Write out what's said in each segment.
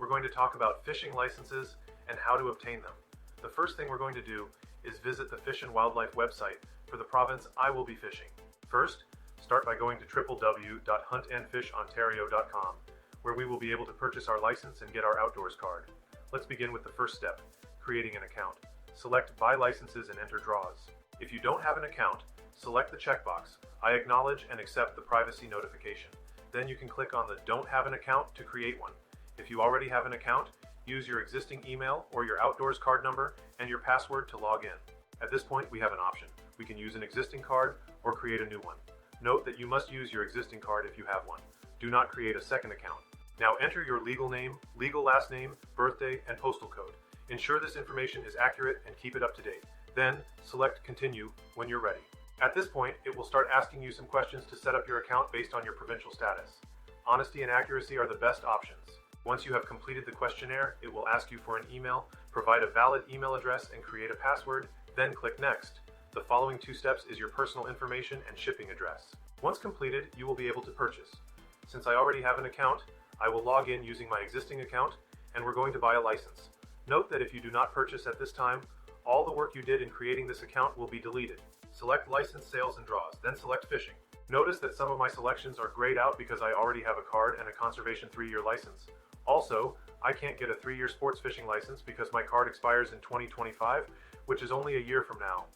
we're going to talk about fishing licenses and how to obtain them. The first thing we're going to do is visit the Fish and Wildlife website for the province I will be fishing. First, start by going to www.huntandfishontario.com, where we will be able to purchase our license and get our outdoors card. Let's begin with the first step, creating an account. Select Buy Licenses and enter draws. If you don't have an account, select the checkbox, I acknowledge and accept the privacy notification. Then you can click on the Don't Have an Account to create one. If you already have an account, use your existing email or your outdoors card number and your password to log in. At this point, we have an option. We can use an existing card or create a new one. Note that you must use your existing card if you have one. Do not create a second account. Now enter your legal name, legal last name, birthday, and postal code. Ensure this information is accurate and keep it up to date. Then select Continue when you're ready. At this point, it will start asking you some questions to set up your account based on your provincial status. Honesty and accuracy are the best options. Once you have completed the questionnaire, it will ask you for an email, provide a valid email address, and create a password, then click Next. The following 2 steps is your personal information and shipping address. Once completed, you will be able to purchase. Since I already have an account, I will log in using my existing account, and we're going to buy a license. Note that if you do not purchase at this time, all the work you did in creating this account will be deleted. Select License, Sales, and Draws, then select Fishing. Notice that some of my selections are grayed out because I already have a card and a conservation 3-year license. Also, I can't get a 3-year sports fishing license because my card expires in 2025, which is only a year from now.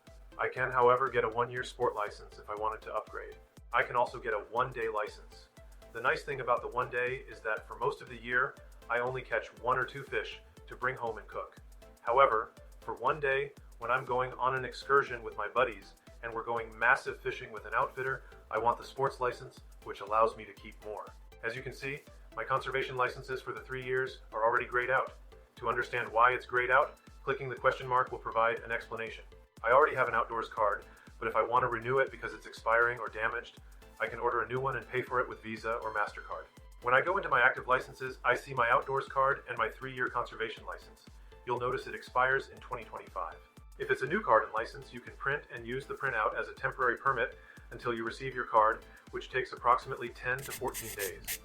I can, however, get a 1-year sport license if I wanted to upgrade. I can also get a 1-day license. The nice thing about the 1 day is that for most of the year, I only catch 1 or 2 fish to bring home and cook. However, for 1 day, when I'm going on an excursion with my buddies and we're going massive fishing with an outfitter, I want the sports license, which allows me to keep more. As you can see, my conservation licenses for the 3 years are already grayed out. To understand why it's grayed out, clicking the question mark will provide an explanation. I already have an outdoors card, but if I want to renew it because it's expiring or damaged, I can order a new one and pay for it with Visa or MasterCard. When I go into my active licenses, I see my outdoors card and my 3-year conservation license. You'll notice it expires in 2025. If it's a new card and license, you can print and use the printout as a temporary permit until you receive your card, which takes approximately 10 to 14 days.